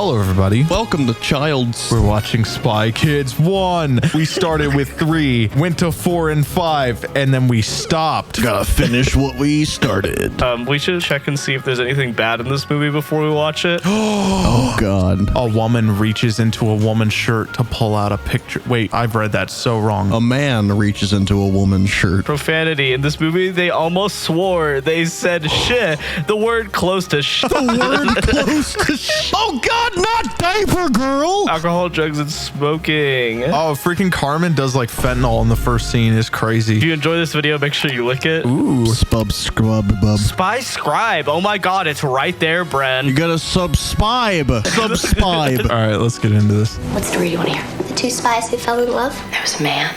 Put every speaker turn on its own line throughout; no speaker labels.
Hello, everybody.
Welcome to Child's.
We're watching Spy Kids 1. We started with 3, went to 4 and 5, and then we stopped.
Gotta finish what we started.
We should check and see if there's anything bad in this movie before we watch it.
Oh, God.
A woman reaches into a woman's shirt to pull out a picture. Wait, I've read that so wrong.
A man reaches into a woman's shirt.
Profanity. In this movie, they almost swore. They said shit. The word close to shit.
The word close to Oh, God, not diaper girl.
Alcohol, drugs, and smoking.
Oh, freaking Carmen does like fentanyl in the first scene. It's crazy.
If you enjoy this video, make sure you lick it.
Ooh.
Spub scrub bub.
Spy scribe. Oh my God, it's right there, Bren.
You gotta subscribe. Subscribe.
All right, let's get into this.
What story do you want to hear? The two spies who fell in love.
There was a man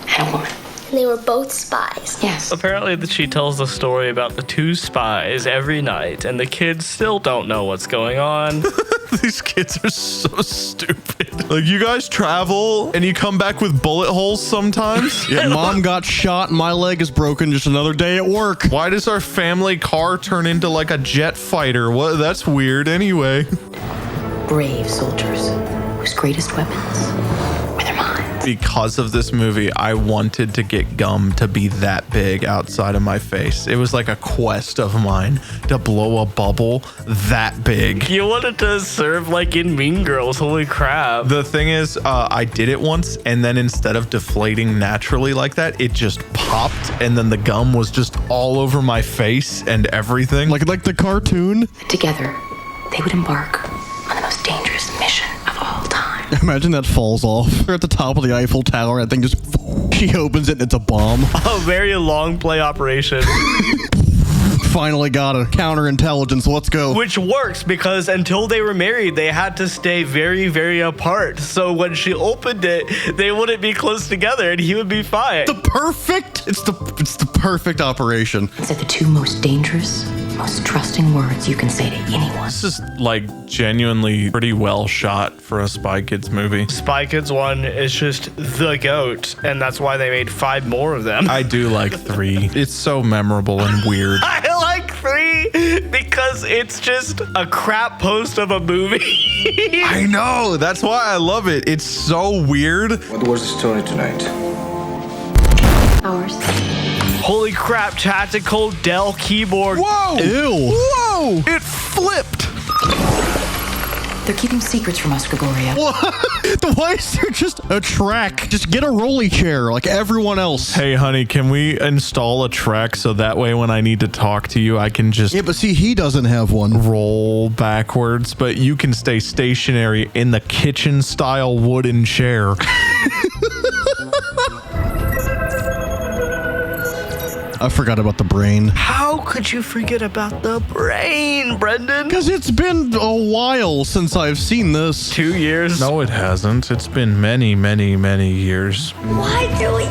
and a woman.
And they were both spies.
Yes.
Apparently, she tells the story about the two spies every night, and the kids still don't know what's going on.
These kids are so stupid. Like, you guys travel and you come back with bullet holes sometimes?
Yeah, mom got shot and my leg is broken. Just another day at work.
Why does our family car turn into like a jet fighter? What? That's weird anyway.
Brave soldiers whose greatest weapons were their minds.
Because of this movie, I wanted to get gum to be that big outside of my face. It was like a quest of mine to blow a bubble that big.
You wanted to serve like in Mean Girls. Holy crap.
The thing is, I did it once, and then instead of deflating naturally like that, it just popped, and then the gum was just all over my face and everything.
Like the cartoon.
Together, they would embark on the most dangerous mission of all time.
Imagine that falls off. They're at the top of the Eiffel Tower. That thing just... She opens it and it's a bomb.
A very long play operation.
Finally got a counterintelligence. Let's go.
Which works because until they were married, they had to stay very, very apart. So when she opened it, they wouldn't be close together and he would be fine.
It's the perfect operation.
These are the two most dangerous, most trusting words you can say to anyone.
This is like genuinely pretty well shot for a Spy Kids movie.
Spy Kids 1 is just the GOAT, and that's why they made 5 more of them.
I do like 3. It's so memorable and weird.
I like 3 because it's just a crap post of a movie.
I know. That's why I love it. It's so weird.
What was the story tonight?
Ours.
Holy crap, tactical Dell keyboard.
Whoa.
Ew.
Whoa. It flipped.
They're keeping secrets from us, Gregoria.
Why is there just a track? Just get a rolly chair like everyone else.
Hey, honey, can we install a track so that way when I need to talk to you, I can just
Yeah, but see, he doesn't have one.
roll backwards, but you can stay stationary in the kitchen-style wooden chair.
I forgot about the brain.
How could you forget about the brain, Brendan?
Because it's been a while since I've seen this.
2 years.
No, it hasn't. It's been many, many, many years.
Why do we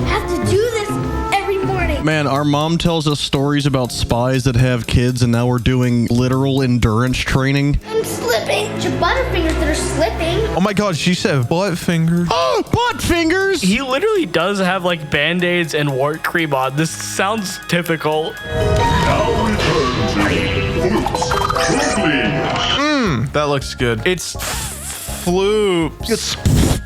have to do this every morning?
Man, our mom tells us stories about spies that have kids, and now we're doing literal endurance training.
I'm slipping. It's your butterfingers that are slipping.
Oh my God, she said butt finger.
Oh, butt fingers!
He literally does have like band-aids and wart cream on. This sounds typical.
That looks good. It's Floop.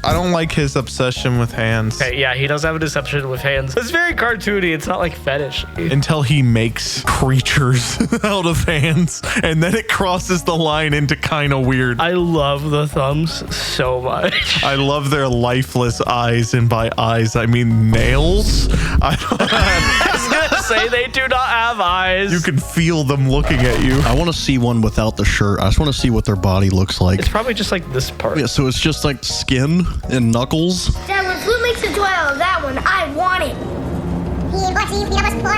I don't like his obsession with hands.
Okay, yeah, he does have a deception with hands. It's very cartoony. It's not like fetish.
Until he makes creatures out of hands, and then it crosses the line into kind of weird.
I love the thumbs so much.
I love their lifeless eyes, and by eyes, I mean nails.
I was gonna say they do not have eyes.
You can feel them looking at you.
I want to see one without the shirt. I just want to see what their body looks like.
It's probably just like this part.
Yeah, so it's just like skin and knuckles.
Dad, when Floop makes a toy out of that one, I want it.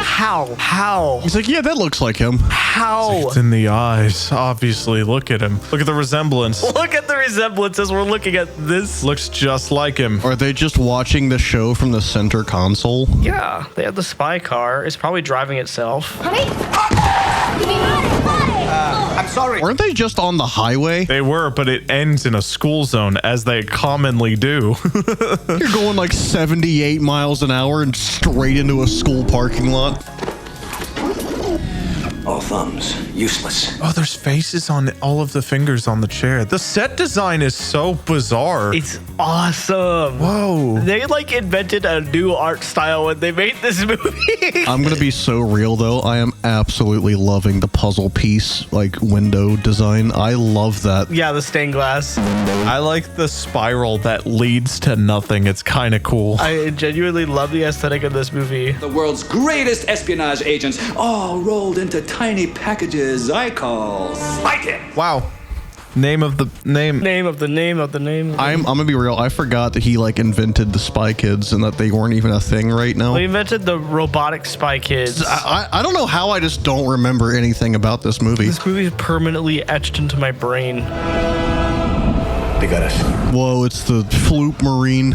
How?
He's like, yeah, that looks like him.
How?
It's in the eyes, obviously. Look at him. Look at the resemblance.
Look at the resemblance as we're looking at this.
Looks just like him.
Are they just watching the show from the center console?
Yeah, they have the spy car. It's probably driving itself.
Honey?
I'm sorry.
Weren't they just on the highway?
They were, but it ends in a school zone, as they commonly do.
You're going like 78 miles an hour and straight into a school parking lot.
All thumbs. useless.
Oh, there's faces on all of the fingers on the chair. The set design is so bizarre.
It's awesome.
Whoa.
They like invented a new art style when they made this movie.
I'm gonna be so real though. I am absolutely loving the puzzle piece, like window design. I love that.
Yeah, the stained glass.
I like the spiral that leads to nothing. It's kind of cool.
I genuinely love the aesthetic of this movie.
The world's greatest espionage agents, all rolled into tiny packages I call spykids.
Wow. Name of the name.
Name of the name of the name.
I'm gonna be real. I forgot that he like invented the Spy Kids and that they weren't even a thing right now.
We invented the robotic spy kids.
I don't know how I just don't remember anything about this movie.
This movie is permanently etched into my brain.
They got us.
Whoa, it's the Floop Marine.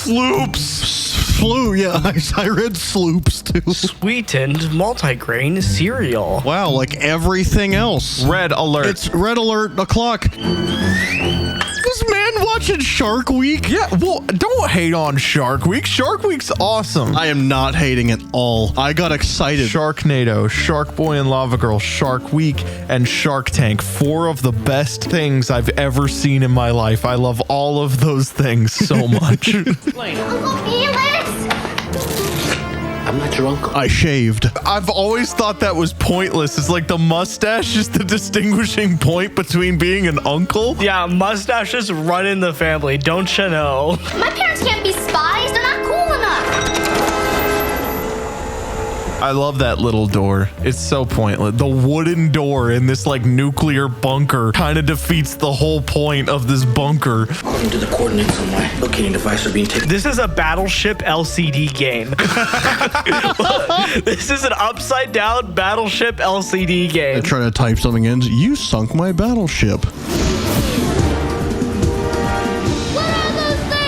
Floops.
Floop, yeah, I read Sloops too.
Sweetened multigrain cereal.
Wow, like everything else.
Red alert.
It's red alert o'clock. This man watching Shark Week?
Yeah, well, don't hate on Shark Week. Shark Week's awesome.
I am not hating at all. I got excited.
Sharknado, Shark Boy and Lava Girl, Shark Week, and Shark Tank. 4 of the best things I've ever seen in my life. I love all of those things so much.
Uncle, Felix!
I'm not your uncle.
I shaved.
I've always thought that was pointless. It's like the mustache is the distinguishing point between being an uncle.
Yeah, mustaches run in the family, don't you know?
My parents can't be spies. They're not cool enough.
I love that little door. It's so pointless. The wooden door in this like nuclear bunker kind of defeats the whole point of this bunker.
According to the coordinates on my locating device are being taken.
This is a Battleship LCD game. This is an upside down Battleship LCD
I
game.
try to type something in. You sunk my battleship.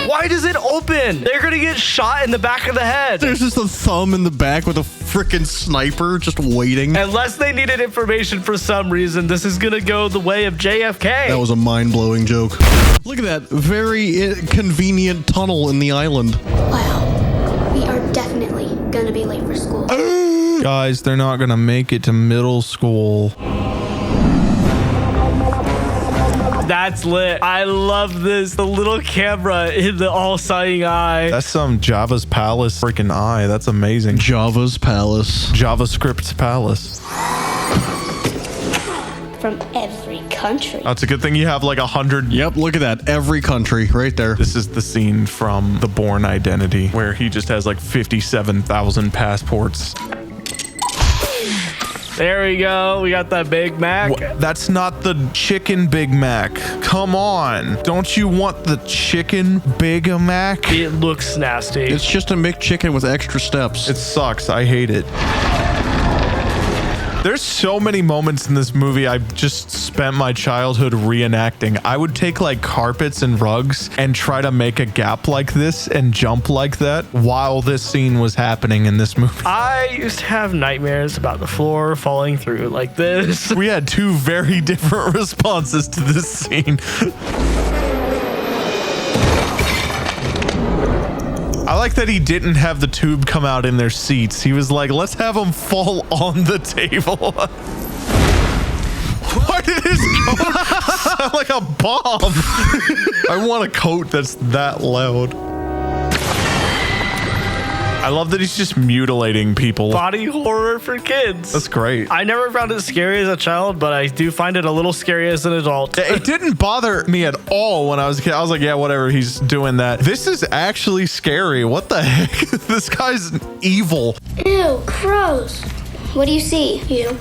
Why does it open? They're gonna get shot in the back of the head.
There's just a thumb in the back with a freaking sniper just waiting.
Unless they needed information for some reason, this is gonna go the way of JFK.
That was a mind-blowing joke. Look at that very convenient tunnel in the island.
Wow. We are definitely gonna be late for school.
Guys, they're not gonna make it to middle school.
That's lit. I love this. The little camera in the all-seeing eye.
That's some Java's Palace freaking eye. That's amazing.
Java's Palace.
JavaScript's Palace.
From every country.
That's a good thing you have like 100.
Yep, look at that. Every country right there.
This is the scene from The Bourne Identity where he just has like 57,000 passports.
There we go. We got that Big Mac.
That's not the chicken Big Mac. Come on. Don't you want the chicken Big Mac?
It looks nasty.
It's just a McChicken with extra steps.
It sucks. I hate it. There's so many moments in this movie I've just spent my childhood reenacting. I would take like carpets and rugs and try to make a gap like this and jump like that while this scene was happening in this movie.
I used to have nightmares about the floor falling through like this.
We had 2 very different responses to this scene. I like that he didn't have the tube come out in their seats. He was like, let's have them fall on the table. Why did his coat sound like a bomb? I want a coat that's that loud. I love that he's just mutilating people.
Body horror for kids.
That's great.
I never found it scary as a child, but I do find it a little scary as an adult.
It didn't bother me at all when I was a kid. I was like, yeah, whatever, he's doing that. This is actually scary. What the heck? This guy's evil.
Ew, gross. What do you see? You.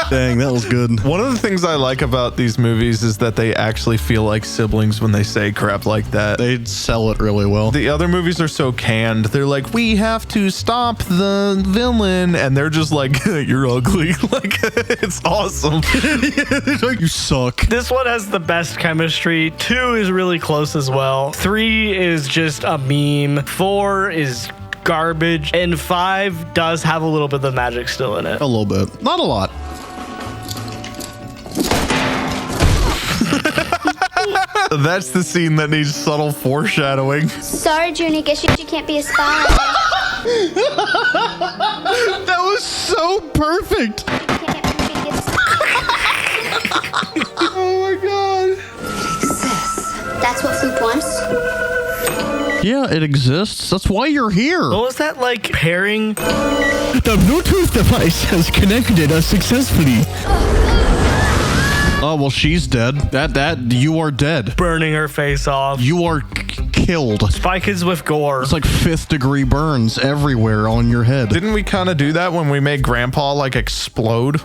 Dang, that was good.
One of the things I like about these movies is that they actually feel like siblings when they say crap like that.
They'd sell it really well.
The other movies are so canned. They're like, we have to stop the villain. And they're just like, you're ugly. Like, it's awesome.
You suck.
This one has the best chemistry. 2 is really close as well. 3 is just a meme. 4 is garbage. And 5 does have a little bit of magic still in it.
A little bit. Not a lot.
That's the scene that needs subtle foreshadowing.
Sorry, Juni. Guess you can't be a spy.
That was so perfect. Oh my god.
That's what Floop wants.
Yeah, it exists. That's why you're here.
What was that like pairing?
The Bluetooth device has connected us successfully. Oh, well, she's dead. You are dead.
Burning her face off.
You are killed.
Spy Kids with gore.
It's like 5th degree burns everywhere on your head.
Didn't we kind of do that when we made Grandpa like explode?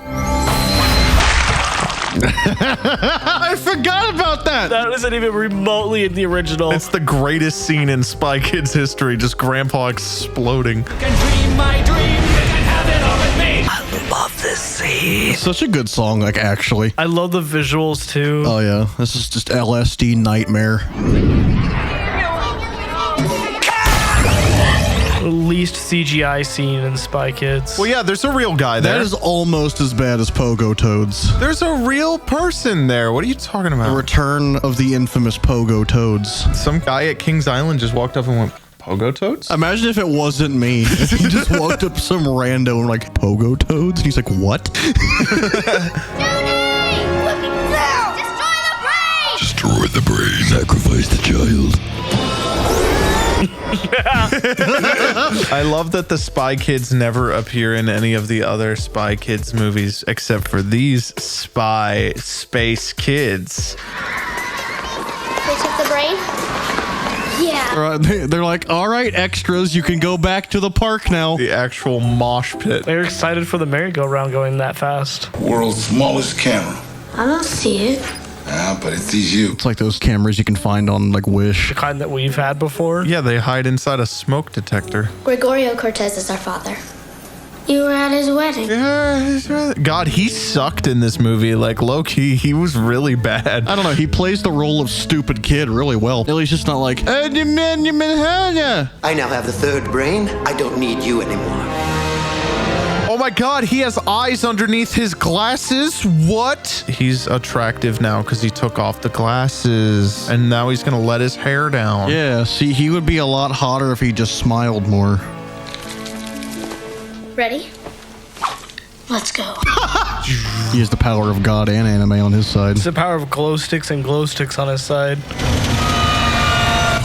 I forgot about that.
That isn't even remotely in the original.
It's the greatest scene in Spy Kids history, just Grandpa exploding.
Can dream my dream, you can have it all with me.
I love this scene.
Such a good song, like, actually.
I love the visuals too.
Oh, yeah. This is just LSD nightmare.
Least CGI scene in Spy Kids.
Well, yeah, there's a real guy there.
That is almost as bad as Pogo Toads.
There's a real person there. What are you talking
The
about?
return of the infamous Pogo Toads.
Some guy at Kings Island just walked up and went, Pogo Toads?
Imagine if it wasn't me. If he just walked up some rando and like, Pogo Toads? And he's like, what?
Destroy the brain!
Destroy the brain. Sacrifice the child.
I love that the Spy Kids never appear in any of the other Spy Kids movies except for these space kids.
They took the brain? Yeah.
They're like, all right, extras, you can go back to the park now.
The actual mosh pit.
They're excited for the merry-go-round going that fast.
World's smallest camera.
I don't see it.
Ah, but it sees you.
It's like those cameras you can find on like Wish.
The kind that we've had before.
Yeah, they hide inside a smoke detector.
Gregorio Cortez is our father. You were at his wedding.
God, he sucked in this movie. Like, low-key, he was really bad.
I don't know, he plays the role of stupid kid really well. He's just not like,
I now have the third brain. I don't need you anymore.
Oh my God, he has eyes underneath his glasses. What? He's attractive now because he took off the glasses and now he's gonna let his hair down.
yeah, see, he would be a lot hotter if he just smiled more.
Ready? Let's go.
He has the power of God and anime on his side.
It's the power of glow sticks and glow sticks on his side.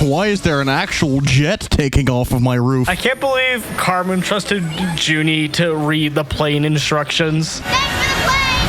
Why is there an actual jet taking off of my roof?
I can't believe Carmen trusted Juni to read the plane instructions.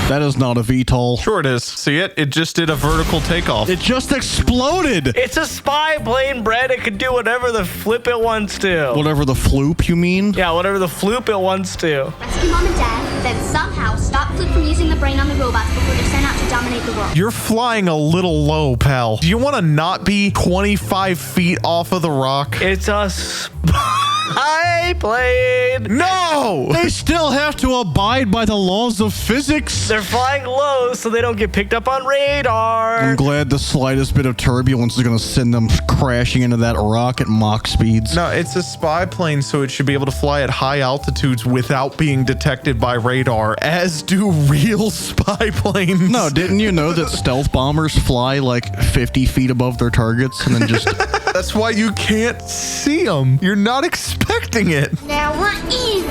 That is not a VTOL.
Sure it is. See it? It just did a vertical takeoff.
It just exploded.
It's a spy plane, Bren. It can do whatever the flip it wants to.
Whatever the floop, you mean?
Yeah, whatever the floop it wants to.
Rescue Mom and Dad, then somehow stop Floop from using the brain on the robots before they're sent out to dominate the world.
You're flying a little low, pal. Do you want to not be 25 feet off of the rock?
It's a spy plane.
No!
They still have to abide by the laws of physics.
They're flying low so they don't get picked up on radar.
I'm glad the slightest bit of turbulence is going to send them crashing into that rock at Mach speeds.
No, it's a spy plane, so it should be able to fly at high altitudes without being detected by radar, as do real spy planes.
No, didn't you know that stealth bombers fly like 50 feet above their targets and then just...
That's why you can't see them. You're not expecting it.
Now we're even.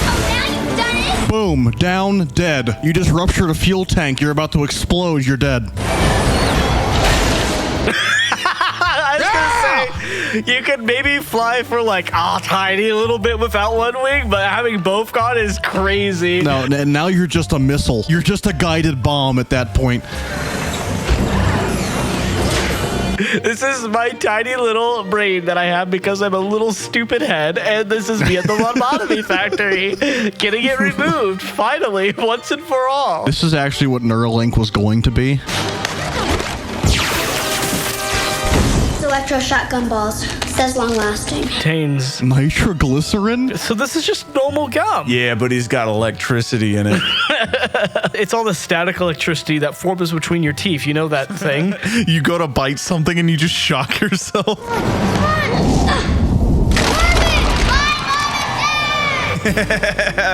Oh, now you've done it.
Boom, down, dead. You just ruptured a fuel tank. You're about to explode. You're dead.
I was gonna say, you could maybe fly for like a tiny little bit without one wing, but having both gone is crazy.
No, and now you're just a missile. You're just a guided bomb at that point.
This is my tiny little brain that I have because I'm a little stupid head, and this is me at the lobotomy factory getting it removed, finally, once and for all.
This is actually what Neuralink was going to be.
It's electro shotgun balls. Says long lasting.
Contains
nitroglycerin?
So this is just normal gum.
Yeah, but he's got electricity in it.
It's all the static electricity that forms between your teeth. You know that thing?
You go to bite something and you just shock yourself.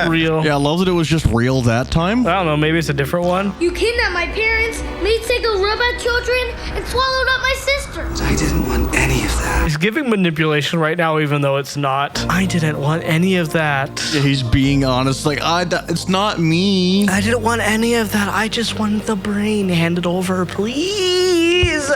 Real.
Yeah, I love that it was just real that time.
I don't know, maybe it's a different one.
You kidnapped my parents, made psycho robot children, and swallowed up my sister.
I didn't want any of that.
He's giving manipulation right now, even though it's not. I didn't want any of that.
Yeah, he's being honest, like, it's not me.
I didn't want any of that. I just wanted the brain handed over, please.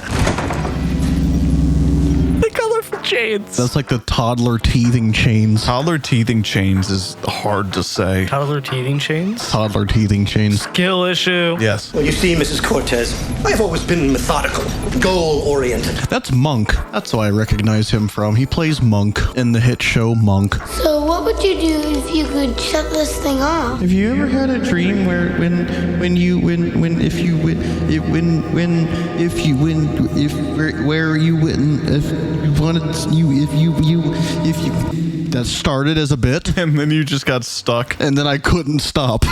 The colorful chains.
That's like the toddler teething chains.
Toddler teething chains is hard to say.
Toddler teething chains?
Toddler teething chains.
Skill issue.
Yes.
Well, you see, Mrs. Cortez, I've always been methodical, goal-oriented.
That's Monk. That's what I recognize him from. He plays Monk in the hit show Monk.
So what would you do if you could shut this thing off?
Have you ever had a dream where that started as a bit
And then you just got stuck.
and then I couldn't stop.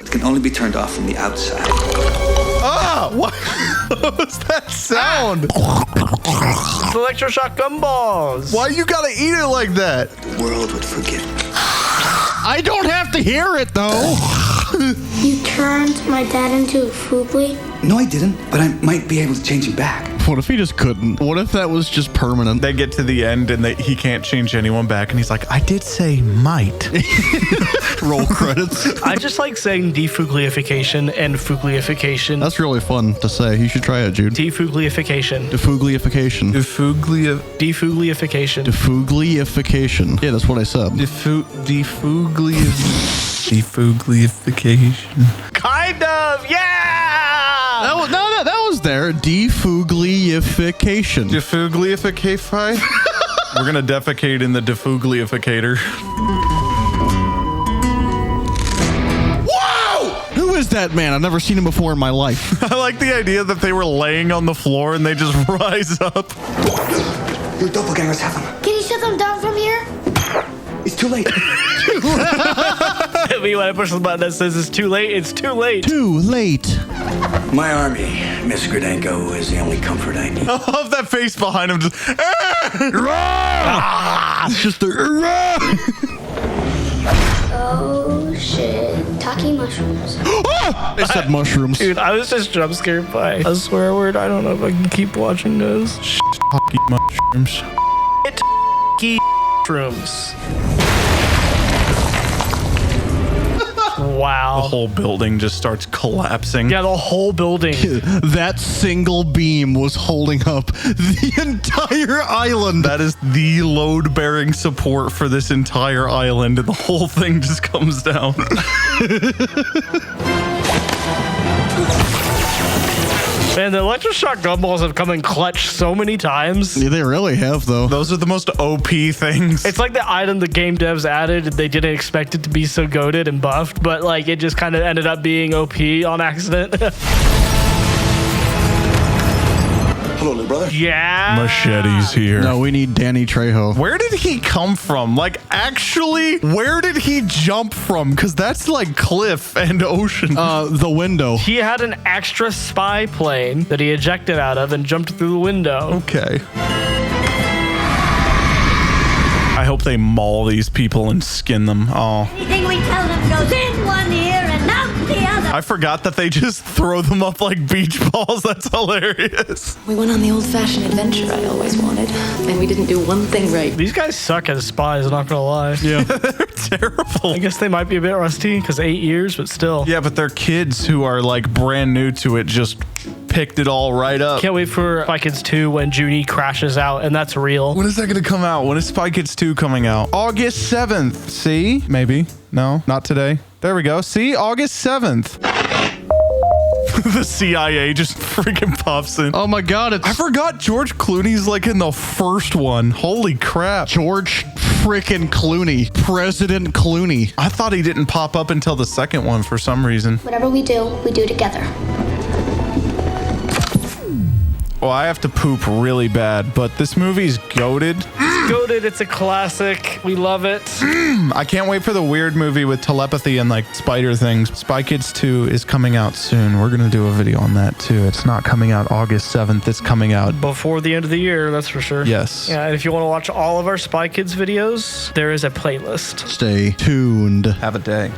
It can only be turned off from the outside.
Ah! What was that sound?
Electroshock gumballs.
Why you gotta eat it like that?
The world would forget.
I don't have to hear it though.
You turned my dad into a foobly?
No, I didn't, but I might be able to change him back.
What if he just couldn't? What if that was just permanent?
They get to the end and he can't change anyone back, and he's like, I did say might.
Roll credits.
I just like saying defugliification and fugliification.
That's really fun to say. You should try it, Jude.
Defugliification.
Defugliification.
Defugliification.
Defugliification. Yeah, that's what I said.
Defugliification.
Kind of, yeah!
That was there. Defugliification.
Defugliificate? We're gonna defecate in the defugliificator.
Whoa! Who is that man? I've never seen him before in my life.
I like the idea that they were laying on the floor and they just rise up.
Your doppelgangers have them.
Can you shut them down from here?
It's too late.
Me, when I push the button that says it's too late, it's too late.
Too late.
My army, Miss Gradenko, is the only comfort I need.
I love that face behind him. Just,
It's just the.
Oh shit. Talking mushrooms.
They said mushrooms.
Dude, I was just jump scared by a swear word. I don't know if I can keep watching those.
mushrooms.
Mushrooms. Wow.
The whole building just starts collapsing.
Yeah, the whole building.
That single beam was holding up the entire island.
That is the load-bearing support for this entire island, and the whole thing just comes down.
Man, the electroshock gumballs have come in clutch so many times.
Yeah, they really have, though.
Those are the most OP things.
It's like the item the game devs added. They didn't expect it to be so goated and buffed, but like it just kind of ended up being OP on accident.
Hello, little brother.
Yeah.
Machetes here.
No, we need Danny Trejo.
Where did he come from? Like, actually, where did he jump from? Because that's like cliff and ocean.
The window.
He had an extra spy plane that he ejected out of and jumped through the window.
Okay. I hope they maul these people and skin them. Oh.
Anything we tell them goes in one ear and out the other.
I forgot that they just throw them up like beach balls. That's hilarious.
We went on the old-fashioned adventure I always wanted, and we didn't do one thing right.
These guys suck as spies, I'm not gonna lie.
Yeah.
They're terrible.
I guess they might be a bit rusty because 8 years, but still.
Yeah, but they're kids who are like brand new to it, just picked it all right up.
Can't wait for Spy Kids 2 when Juni crashes out, and that's real.
When is that going to come out? When is Spy Kids 2 coming out? August 7th. See? Maybe. No, not today. There we go. See? August 7th. The CIA just freaking pops in.
Oh my God.
I forgot George Clooney's like in the first one. Holy crap.
George freaking Clooney. President Clooney.
I thought he didn't pop up until the second one for some reason.
Whatever we do together.
Well, I have to poop really bad, but this movie's goated.
goated. It's a classic. We love it.
I can't wait for the weird movie with telepathy and like spider things. Spy Kids 2 is coming out soon. We're going to do a video on that too. It's not coming out August 7th. It's coming out
before the end of the year, that's for sure.
Yes.
Yeah, and if you want to watch all of our Spy Kids videos, there is a playlist.
Stay tuned.
Have a day.